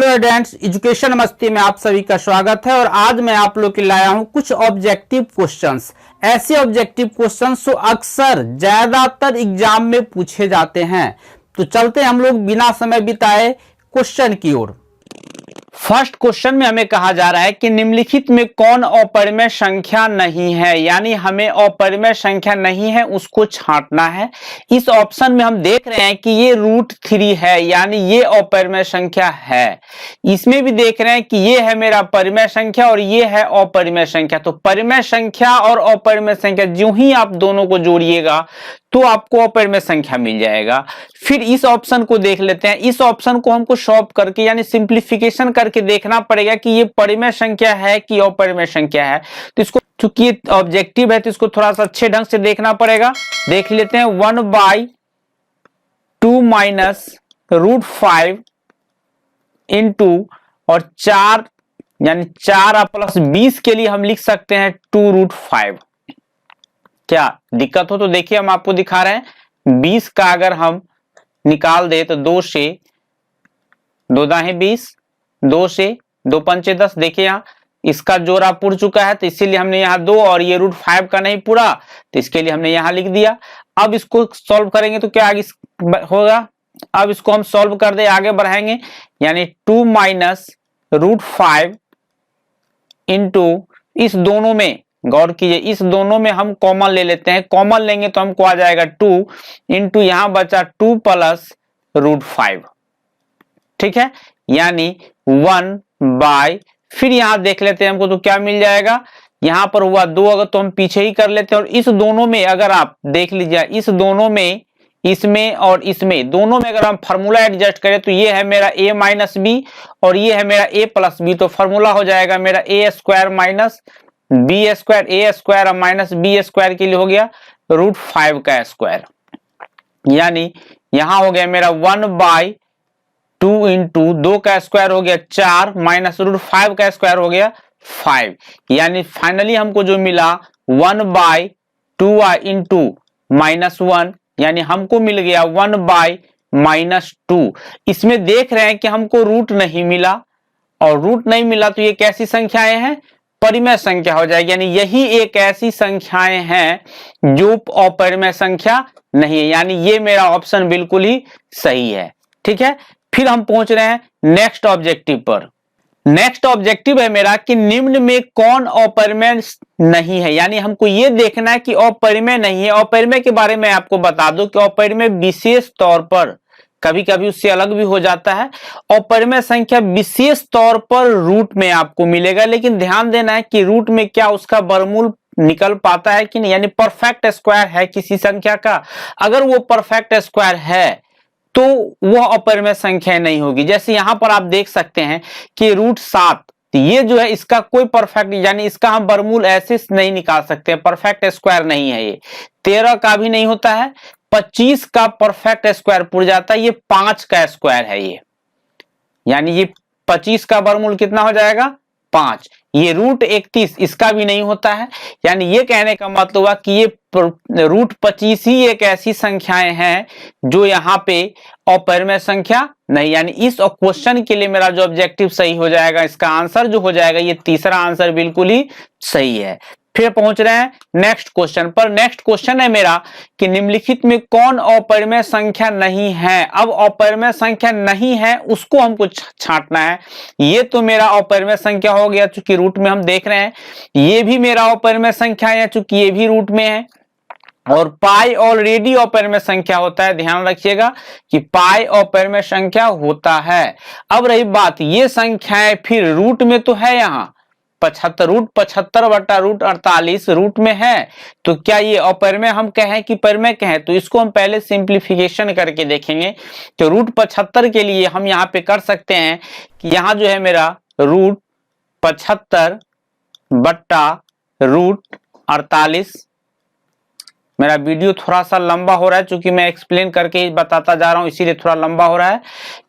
Hello students, education मस्ती में आप सभी का स्वागत है। और आज मैं आप लोग के लिए लाया हूं कुछ ऑब्जेक्टिव क्वेश्चंस। ऐसे ऑब्जेक्टिव क्वेश्चंस जो अक्सर ज्यादातर एग्जाम में पूछे जाते हैं। तो चलते हैं हम लोग बिना समय बिताए क्वेश्चन की ओर। फर्स्ट क्वेश्चन में हमें कहा जा रहा है कि निम्नलिखित में कौन अपरिमेय संख्या नहीं है, यानी हमें अपरिमेय संख्या नहीं है उसको छांटना है। इस ऑप्शन में हम देख रहे हैं कि ये √3 है, यानी ये अपरिमेय संख्या है। इसमें भी देख रहे हैं कि ये है मेरा परिमेय संख्या और ये है अपरिमेय संख्या। तो परिमेय संख्या और अपरिमेय संख्या जो ही आप दोनों को जोड़िएगा तो आपको अपरिमेय संख्या मिल जाएगा। फिर इस ऑप्शन को देख लेते हैं। इस ऑप्शन को हमको सॉल्व करके यानी सिंप्लीफिकेशन करके देखना पड़ेगा कि ये परिमेय संख्या है कि अपरिमेय संख्या है। तो इसको चूंकि ऑब्जेक्टिव है तो इसको थोड़ा सा अच्छे ढंग से देखना पड़ेगा। देख लेते हैं 1/2 माइनस √5 इंटू और 4 यानी 4 प्लस 20 के लिए हम लिख सकते हैं 2√5। क्या दिक्कत हो तो देखिए हम आपको दिखा रहे हैं। 20 का अगर हम निकाल दे तो 2 से 2 दाहे 20, 2 से 2 पंचे 10। देखिए यहाँ इसका जोड़ा पुर चुका है तो इसीलिए हमने यहाँ 2 और ये √5 का नहीं पूरा तो इसके लिए हमने यहाँ लिख दिया। अब इसको सॉल्व करेंगे तो क्या आगे होगा। अब इसको हम सॉल्व कर दे आगे बढ़ाएंगे, यानी 2 माइनस √5 इंटू इस दोनों में गौर कीजिए, इस दोनों में हम कॉमन ले लेते हैं। कॉमन लेंगे तो हमको आ जाएगा 2 इंटू यहां बचा 2 प्लस √5। ठीक है, यानी 1/, फिर यहां देख लेते हैं हमको तो क्या मिल जाएगा। यहां पर हुआ 2, अगर तो हम पीछे ही कर लेते हैं। और इस दोनों में अगर आप देख लीजिए, इस दोनों में, इसमें और इसमें दोनों में अगर हम फार्मूला एडजस्ट करें तो ये है मेरा a माइनस बी और ये है मेरा a प्लस बी। तो फार्मूला हो जाएगा मेरा a² minus b², a² minus b² के लिए हो गया √5 का स्क्वायर। यानी यहां हो गया मेरा 1/2 इंटू 2 का स्क्वायर हो गया 4 माइनस √5 का स्क्वायर हो गया 5। यानी फाइनली हमको जो मिला 1/2 इंटू -1, यानी हमको मिल गया 1/-2। इसमें देख रहे हैं कि हमको रूट नहीं मिला, और रूट नहीं मिला तो ये कैसी संख्याएं हैं, परिमेय संख्या हो जाएगी। यानी यही एक ऐसी संख्याएं हैं जो अपरिमेय संख्या नहीं है, यानी ये मेरा ऑप्शन बिल्कुल ही सही है। ठीक है, फिर हम पहुंच रहे हैं नेक्स्ट ऑब्जेक्टिव पर। नेक्स्ट ऑब्जेक्टिव है मेरा कि निम्न में कौन अपरिमेय नहीं है, यानी हमको ये देखना है कि अपरिमेय नहीं है। अपरिमेय के बारे में आपको बता दूं कि अपरिमेय विशेष तौर पर, कभी कभी उससे अलग भी हो जाता है। अपरिमेय संख्या विशेष तौर पर रूट में आपको मिलेगा, लेकिन ध्यान देना है कि रूट में क्या उसका वर्गमूल निकल पाता है कि नहीं, यानी परफेक्ट स्क्वायर है किसी संख्या का। अगर वो परफेक्ट स्क्वायर है तो वह अपरिमेय संख्या नहीं होगी। जैसे यहां पर आप देख सकते हैं कि √7, ये जो है इसका कोई परफेक्ट, यानी इसका हम वर्गमूल ऐसे नहीं निकाल सकते, परफेक्ट स्क्वायर नहीं है। ये 13 का भी नहीं होता है, 25 का परफेक्ट स्क्वायर पुर जाता है, ये 5 का स्क्वायर है ये, यानी ये 25 का वर्गमूल कितना हो जाएगा 5। ये √31 इसका भी नहीं होता है, यानी ये कहने का मतलब हुआ कि ये √25 ही एक ऐसी संख्याएं हैं जो यहाँ पे अपरिमेय संख्या नहीं। यानी इस क्वेश्चन के लिए मेरा जो ऑब्जेक्टिव सही हो जाएगा, इसका आंसर जो हो जाएगा ये तीसरा आंसर बिल्कुल ही सही है। फिर पहुंच रहे हैं नेक्स्ट क्वेश्चन पर। नेक्स्ट क्वेश्चन है मेरा कि निम्नलिखित में कौन अपरिमेय संख्या नहीं है। अब अपरिमेय संख्या नहीं है उसको हमको छांटना है। ये तो मेरा अपरिमेय संख्या हो गया, चूंकि रूट में हम देख रहे हैं। ये भी मेरा अपरिमेय संख्या है चूंकि ये भी रूट में है। और पाई ऑलरेडी अपरिमेय संख्या होता है, ध्यान रखिएगा कि पाई अपरिमेय संख्या होता है। अब रही बात, ये संख्याएं फिर रूट में तो है, यहाँ 75 √75/√48 रूट में है, तो क्या ये अपरिमेय हम कहें कि परिमेय कहें, तो इसको हम पहले सिंप्लीफिकेशन करके देखेंगे। तो √75 के लिए हम यहाँ पे कर सकते हैं कि यहाँ जो है मेरा √75/√48। मेरा वीडियो थोड़ा सा लंबा हो रहा है चूंकि मैं एक्सप्लेन करके ही बताता जा रहा हूं, इसीलिए थोड़ा लंबा हो रहा है।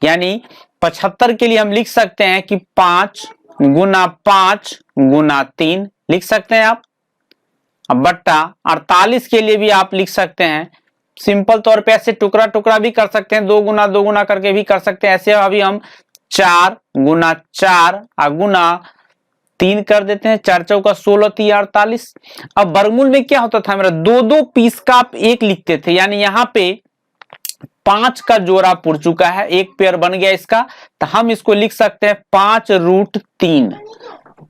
यानी 75 के लिए हम लिख सकते हैं कि 5 गुना 5 गुना 3 लिख सकते हैं आप। अब बट्टा 48 के लिए भी आप लिख सकते हैं सिंपल तौर पे, ऐसे टुकड़ा टुकड़ा भी कर सकते हैं, 2 गुना 2 गुना करके भी कर सकते हैं। ऐसे अभी हम 4 गुना 4 गुना 3 कर देते हैं, 4 चौका 16 3 48। अब वर्गमूल में क्या होता था मेरा, दो दो पीस का आप एक लिखते थे, यानी यहाँ पे 5 का जोड़ा पुर चुका है, एक पेयर बन गया इसका, तो हम इसको लिख सकते हैं 5√3।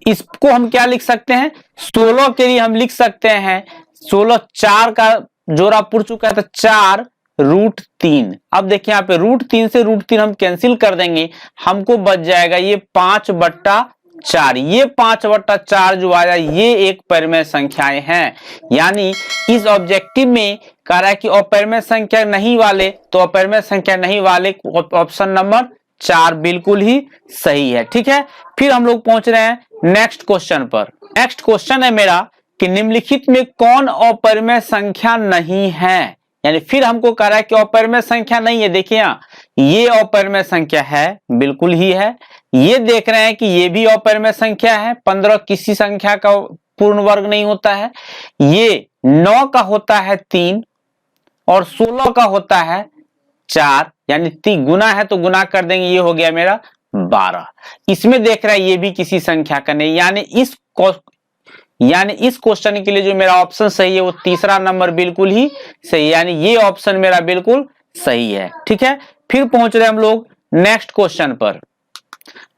इसको हम क्या लिख सकते हैं, 16 के लिए हम लिख सकते हैं 16, 4 का जोड़ा पुर चुका है तो 4√3। अब देखिए यहाँ पे √3 से √3 हम कैंसिल कर देंगे, हमको बच जाएगा ये 5/4। ये 5/4 जो आया ये एक परिमेय संख्याएं हैं। यानी इस ऑब्जेक्टिव में कह रहा है कि अपरिमेय संख्या नहीं वाले, तो अपरिमेय संख्या नहीं वाले ऑप्शन नंबर 4 बिल्कुल ही सही है। ठीक है, फिर हम लोग पहुंच रहे हैं नेक्स्ट क्वेश्चन पर। नेक्स्ट क्वेश्चन है मेरा कि निम्नलिखित में कौन अपरिमेय संख्या नहीं है। यानी फिर हमको कह रहा है कि अपरिमेय संख्या नहीं है। देखिए यहाँ ये अपरिमेय संख्या है, बिल्कुल ही है। ये देख रहे हैं कि ये भी अपरिमेय संख्या है, 15 किसी संख्या का पूर्ण वर्ग नहीं होता है। ये 9 का होता है 3 और 16 का होता है 4, यानी 3 गुना है तो गुना कर देंगे, ये हो गया मेरा 12। इसमें देख रहा है ये भी किसी संख्या का नहीं, यानी इस क्वेश्चन के लिए जो मेरा ऑप्शन सही है वो तीसरा नंबर बिल्कुल ही सही, यानी ये ऑप्शन मेरा बिल्कुल सही है। ठीक है, फिर पहुंच रहे हम लोग नेक्स्ट क्वेश्चन पर।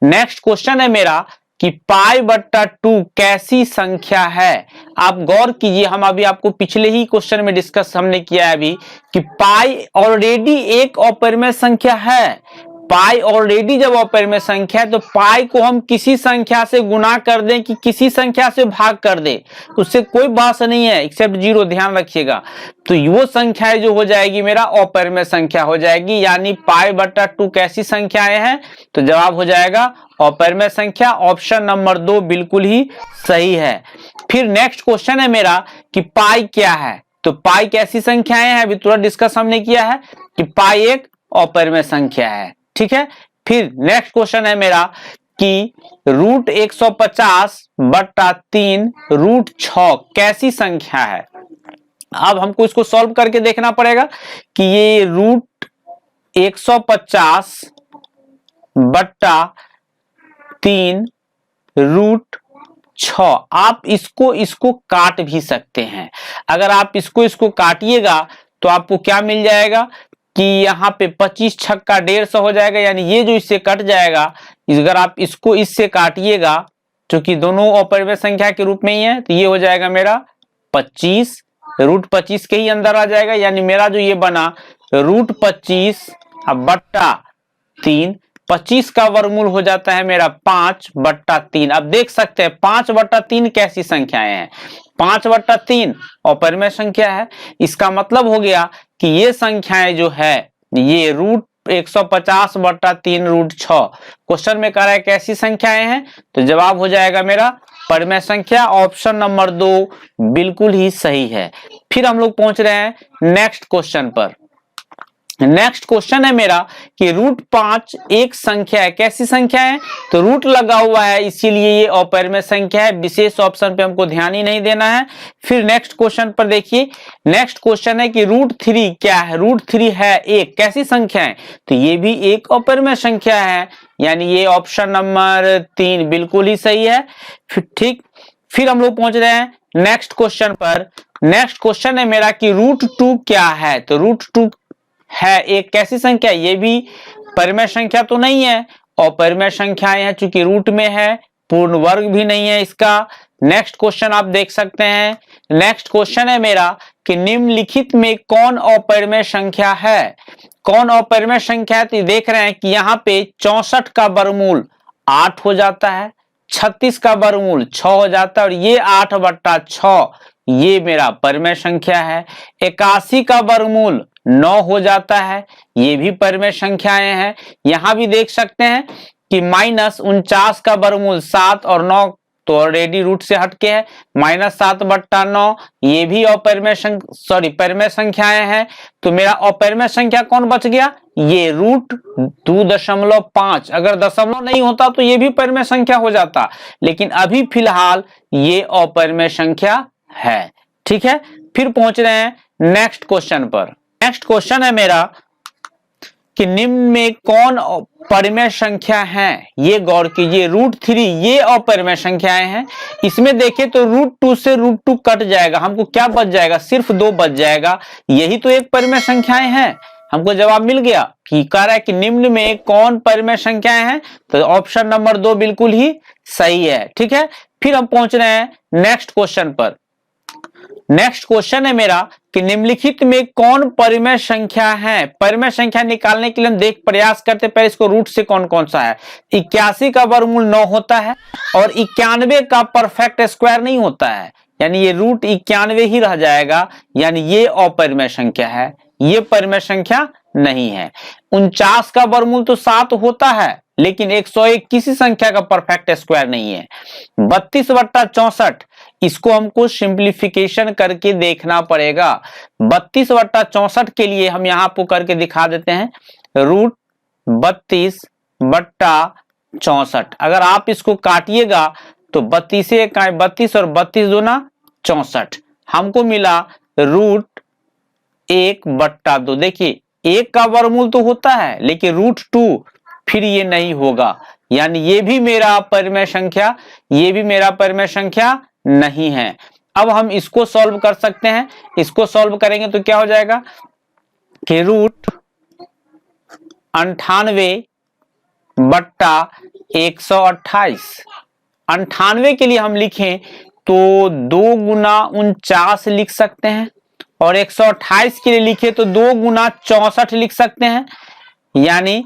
नेक्स्ट क्वेश्चन है मेरा कि π/2 कैसी संख्या है। आप गौर कीजिए, हम अभी आपको पिछले ही क्वेश्चन में डिस्कस हमने किया है अभी कि पाई ऑलरेडी एक अपरिमेय संख्या है। पाई ऑलरेडी जब अपरिमेय संख्या है तो पाई को हम किसी संख्या से गुना कर दें कि किसी संख्या से भाग कर दे, उससे कोई बात नहीं है एक्सेप्ट 0, ध्यान रखिएगा। तो वो संख्या जो हो जाएगी मेरा अपरिमेय संख्या हो जाएगी। यानी π/2 कैसी संख्याएं हैं, तो जवाब हो जाएगा अपरिमेय संख्या। ऑप्शन नंबर 2 बिल्कुल ही सही है। फिर नेक्स्ट क्वेश्चन है मेरा कि पाई क्या है। तो पाई कैसी संख्याएं हैं, अभी तुरंत डिस्कस हमने किया है कि पाई एक अपरिमेय संख्या है। ठीक है, फिर नेक्स्ट क्वेश्चन है मेरा कि √150/3 कैसी संख्या है। अब हमको इसको सॉल्व करके देखना पड़ेगा कि ये √150/3 आप इसको काट भी सकते हैं। अगर आप इसको काटिएगा तो आपको क्या मिल जाएगा कि यहाँ पे 25 छक्का 150 हो जाएगा, यानी ये जो इससे कट जाएगा, अगर आप इसको इससे काटिएगा क्योंकि दोनों अपरिमेय संख्या के रूप में ही है, तो ये हो जाएगा मेरा 25, √25 के ही अंदर आ जाएगा। यानी मेरा जो ये बना √25/3, 25 का वर्गमूल हो जाता है मेरा 5/3। अब देख सकते हैं 5/3 कैसी संख्याएं हैं। 5/3 अपरिमेय संख्या है। इसका मतलब हो गया कि ये संख्याएं जो है ये √150/3 क्वेश्चन में कह रहा है कैसी संख्याएं हैं, तो जवाब हो जाएगा मेरा परिमेय संख्या। ऑप्शन नंबर 2 बिल्कुल ही सही है। फिर हम लोग पहुंच रहे हैं नेक्स्ट क्वेश्चन पर। नेक्स्ट क्वेश्चन है मेरा कि √5 एक संख्या है। कैसी संख्या है, तो रूट लगा हुआ है इसीलिए ये अपरिमेय संख्या है। विशेष ऑप्शन पे हमको ध्यान ही नहीं देना है। फिर नेक्स्ट क्वेश्चन पर देखिए, नेक्स्ट क्वेश्चन है कि √3 क्या है। √3 है एक, कैसी संख्या है, तो ये भी एक अपरिमेय संख्या है। यानी ये ऑप्शन नंबर 3 बिल्कुल ही सही है। ठीक, फिर हम लोग पहुंच रहे हैं नेक्स्ट क्वेश्चन पर। नेक्स्ट क्वेश्चन है मेरा कि √2 क्या है। तो √2 है एक, कैसी संख्या, ये भी परिमेय संख्या तो नहीं है, अपरिमेय संख्याएं हैं चूंकि रूट में है, पूर्ण वर्ग भी नहीं है इसका। नेक्स्ट क्वेश्चन आप देख सकते हैं। नेक्स्ट क्वेश्चन है मेरा कि निम्नलिखित में कौन अपरिमेय संख्या है। कौन अपरिमेय संख्या है, तो देख रहे हैं कि यहाँ पे 64 का वर्गमूल 8 हो जाता है, 36 का वर्गमूल 6 हो जाता है और ये 8/6 ये मेरा परिमेय संख्या है। 81 का वर्गमूल 9 हो जाता है, ये भी परिमेय संख्याएं हैं। यहां भी देख सकते हैं कि -49 का वर्गमूल 7 और 9 तो ऑलरेडी रूट से हटके है, -7/9 ये भी अपरिमेय परिमेय संख्याएं हैं। तो मेरा अपरिमेय संख्या कौन बच गया, ये √2.5। अगर दशमलव नहीं होता तो ये भी परिमेय संख्या हो जाता, लेकिन अभी फिलहाल ये अपरिमेय संख्या है। ठीक है, फिर पहुंच रहे हैं नेक्स्ट क्वेश्चन पर। नेक्स्ट क्वेश्चन है मेरा कि निम्न में कौन परिमेय संख्या है, ये गौर कीजिए। √3 ये अपरिमेय संख्याएं हैं। इसमें देखिए तो √2 से √2 कट जाएगा, हमको क्या बच जाएगा, सिर्फ 2 बच जाएगा। यही तो एक परिमेय संख्याएं हैं। हमको जवाब मिल गया कि कह रहा है कि निम्न में कौन परिमेय संख्याएं हैं, तो ऑप्शन नंबर 2 बिल्कुल ही सही है। ठीक है, फिर हम पहुंच रहे हैं नेक्स्ट क्वेश्चन पर। नेक्स्ट क्वेश्चन है मेरा कि निम्नलिखित में कौन परिमेय संख्या है। परिमेय संख्या निकालने के लिए हम देख प्रयास करते, पहले इसको रूट से कौन कौन सा है। 81 का वर्गमूल 9 होता है और 91 का परफेक्ट स्क्वायर नहीं होता है, यानी ये √91 ही रह जाएगा, यानी ये अपरिमेय संख्या है, ये परिमेय संख्या नहीं है। 49 का वर्गमूल तो 7 होता है, लेकिन 101 किसी संख्या का परफेक्ट स्क्वायर नहीं है। 32/64 इसको हमको सिंप्लीफिकेशन करके देखना पड़ेगा। 32/64 के लिए हम यहां पर करके दिखा देते हैं, √32/64। अगर आप इसको काटिएगा तो 32 और 32 दूना 64, हमको मिला √1/2। देखिए 1 का वर्गमूल तो होता है, लेकिन √2 फिर ये नहीं होगा, यानी ये भी मेरा परिमेय संख्या, ये भी मेरा परिमेय संख्या नहीं है। अब हम इसको सॉल्व कर सकते हैं। इसको सॉल्व करेंगे तो क्या हो जाएगा कि √98/128। 98 के लिए हम लिखें तो 2 गुना 49 लिख सकते हैं, और 128 के लिए लिखे तो 2 गुना 64 लिख सकते हैं। यानी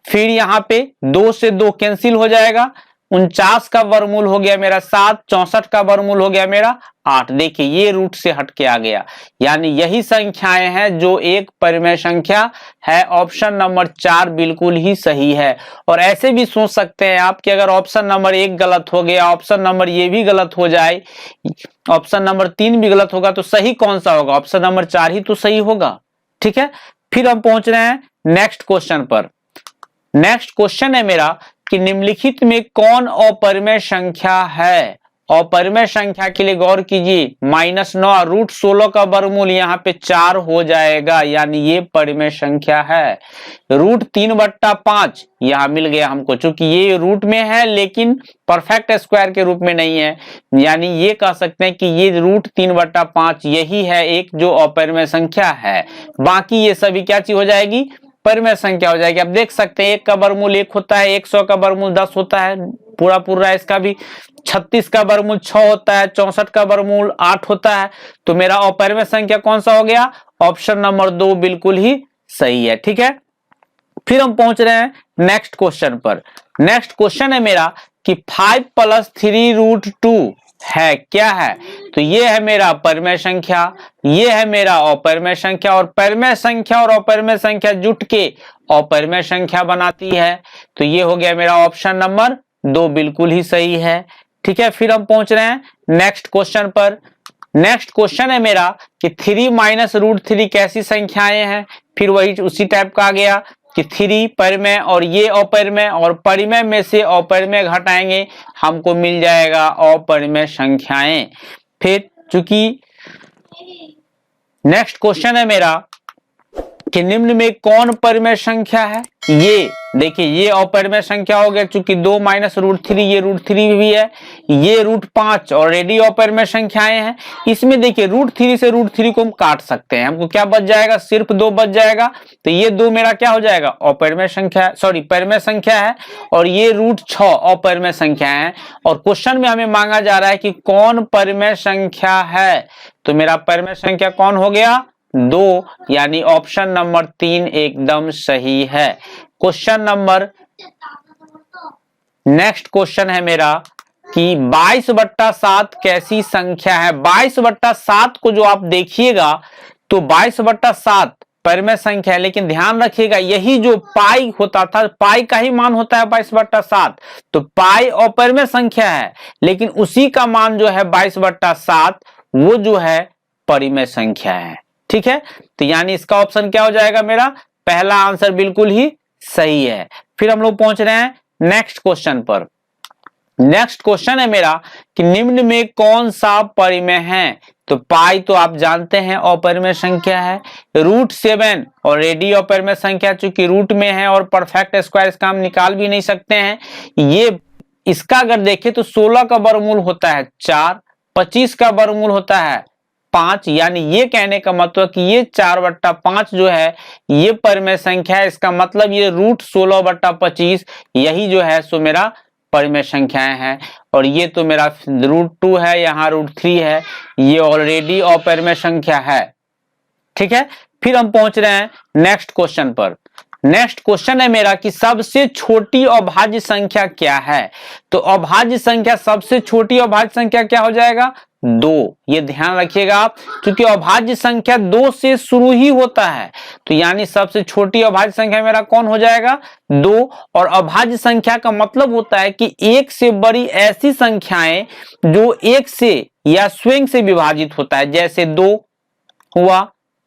फिर यहाँ पे 2 से 2 कैंसिल हो जाएगा। 49 का वर्गमूल हो गया मेरा 7, 64 का वर्गमूल हो गया मेरा 8। देखिए ये रूट से हट के आ गया, यानी यही संख्याएं हैं जो एक परिमेय संख्या है। ऑप्शन नंबर 4 बिल्कुल ही सही है। और ऐसे भी सोच सकते हैं आप कि अगर ऑप्शन नंबर 1 गलत हो गया, ऑप्शन नंबर ये भी गलत हो जाए, ऑप्शन नंबर 3 भी गलत होगा, तो सही कौन सा होगा, ऑप्शन नंबर 4 ही तो सही होगा। ठीक है, फिर हम पहुंच रहे हैं नेक्स्ट क्वेश्चन पर। नेक्स्ट क्वेश्चन है मेरा कि निम्नलिखित में कौन अपरिमेय संख्या है। अपरिमेय संख्या के लिए गौर कीजिए, -9 √16 का वर्गमूल यहाँ पे 4 हो जाएगा, यानी ये परिमेय संख्या है। √3/5 यहाँ मिल गया हमको, चूंकि ये रूट में है लेकिन परफेक्ट स्क्वायर के रूप में नहीं है, यानी ये कह सकते हैं कि ये √3/5 यही है एक जो अपरिमेय संख्या है। बाकी ये सभी क्या चीज हो जाएगी, परिमेय संख्या हो जाएगी। आप देख सकते हैं 1 का वर्गमूल 1 होता है, 100 का वर्गमूल 10 होता है, पूरा इसका भी 36 का वर्गमूल 6 होता है, 64 का वर्गमूल 8 होता है। तो मेरा अपरिमेय संख्या कौन सा हो गया, ऑप्शन नंबर 2 बिल्कुल ही सही है। ठीक है, फिर हम पहुंच रहे हैं नेक्स्ट क्वेश्चन पर। नेक्स्ट क्वेश्चन है मेरा कि 5 + 3√2 है, क्या है, तो ये है मेरा परिमेय संख्या, ये है मेरा अपरिमेय संख्या, और परिमेय संख्या और अपरिमेय संख्या जुट के अपरिमेय संख्या बनाती है। तो ये हो गया मेरा ऑप्शन नंबर 2 बिल्कुल ही सही है। ठीक है, फिर हम पहुंच रहे हैं नेक्स्ट क्वेश्चन पर। नेक्स्ट क्वेश्चन है मेरा कि 3 - √3 कैसी संख्याएं हैं। फिर वही उसी टाइप का आ गया कि 3 परिमेय और ये अपरिमेय, और परिमेय में से अपरिमेय घटाएंगे हमको मिल जाएगा अपरिमेय संख्याएं। फिर चूंकि नेक्स्ट क्वेश्चन है मेरा कि निम्न में कौन परिमेय संख्या है। ये देखिए ये अपरिमेय संख्या हो गया, चूंकि 2 - √3 ये √3 भी है, ये √5 ऑलरेडी अपरिमेय संख्याएं हैं। इसमें देखिए √3 से √3 को हम काट सकते हैं, हमको क्या बच जाएगा, सिर्फ 2 बच जाएगा। तो ये 2 मेरा क्या हो जाएगा, अपरिमेय संख्या, सॉरी परिमेय संख्या है, और ये √6 अपरिमेय संख्या है। और क्वेश्चन में हमें मांगा जा रहा है कि कौन परिमेय संख्या है, तो मेरा परिमेय संख्या कौन हो गया, 2, यानी ऑप्शन नंबर 3 एकदम सही है। क्वेश्चन नंबर नेक्स्ट क्वेश्चन है मेरा कि 22/7 कैसी संख्या है। 22/7 को जो आप देखिएगा तो 22/7 परिमेय संख्या है, लेकिन ध्यान रखिएगा यही जो पाई होता था, पाई का ही मान होता है 22/7, तो पाई अपरिमेय संख्या है, लेकिन उसी का मान जो है 22/7 वो जो है परिमेय संख्या है। ठीक है, तो यानी इसका ऑप्शन क्या हो जाएगा, मेरा पहला आंसर बिल्कुल ही सही है। फिर हम लोग पहुंच रहे हैं नेक्स्ट क्वेश्चन पर। नेक्स्ट क्वेश्चन है मेरा कि निम्न में कौन सा परिमेय है। तो पाई तो आप जानते हैं अपरिमेय संख्या है, √7 ऑलरेडी अपरिमेय संख्या चूंकि रूट में है और परफेक्ट स्क्वायर इसका हम निकाल भी नहीं सकते हैं। ये इसका अगर देखें तो 16 का वर्गमूल होता है 4, 25 का वर्गमूल होता है 5, यानी ये कहने का मतलब कि ये 4/5 जो है ये परिमेय संख्या है। इसका मतलब ये √16/25 यही जो है सो मेरा परिमेय संख्याएं हैं। और ये तो मेरा √2 है, यहाँ √3 है, ये ऑलरेडी अपरिमेय संख्या है। ठीक है, फिर हम पहुंच रहे हैं नेक्स्ट क्वेश्चन पर। नेक्स्ट क्वेश्चन है मेरा कि सबसे छोटी अभाज्य संख्या क्या है। तो अभाज्य संख्या, सबसे छोटी अभाज्य संख्या क्या हो जाएगा 2। ये ध्यान रखिएगा आप, क्योंकि अभाज्य संख्या 2 से शुरू ही होता है। तो यानी सबसे छोटी अभाज्य संख्या मेरा कौन हो जाएगा 2। और अभाज्य संख्या का मतलब होता है कि एक से बड़ी ऐसी संख्याएं जो एक से या स्वयं से विभाजित होता है, जैसे 2 हुआ,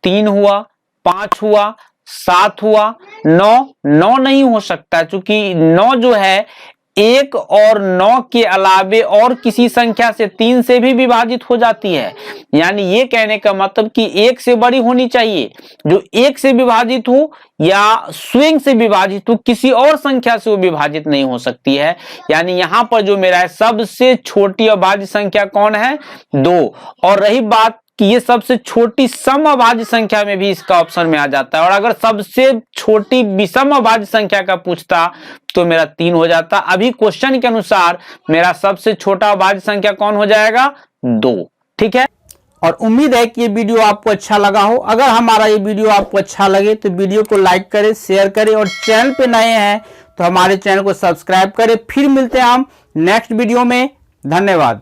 3 हुआ, 5 हुआ, 7 हुआ, 9 नहीं हो सकता, क्योंकि 9 जो है 1 और 9 के अलावे और किसी संख्या से 3 से भी विभाजित हो जाती है। यानी ये कहने का मतलब कि 1 से बड़ी होनी चाहिए, जो 1 से विभाजित हो या स्वयं से विभाजित हो, किसी और संख्या से वो विभाजित नहीं हो सकती है। यानी यहां पर जो मेरा है सबसे छोटी अभाज्य संख्या कौन है 2। और रही बात कि ये सबसे छोटी सम अभाज्य संख्या में भी इसका ऑप्शन में आ जाता है। और अगर सबसे छोटी विषम अभाज्य संख्या का पूछता तो मेरा 3 हो जाता। अभी क्वेश्चन के अनुसार मेरा सबसे छोटा अभाज्य संख्या कौन हो जाएगा 2। ठीक है, और उम्मीद है कि ये वीडियो आपको अच्छा लगा हो। अगर हमारा ये वीडियो आपको अच्छा लगे तो वीडियो को लाइक करें, शेयर करें, और चैनल पे नए हैं तो हमारे चैनल को सब्सक्राइब करें। फिर मिलते हैं हम नेक्स्ट वीडियो में। धन्यवाद।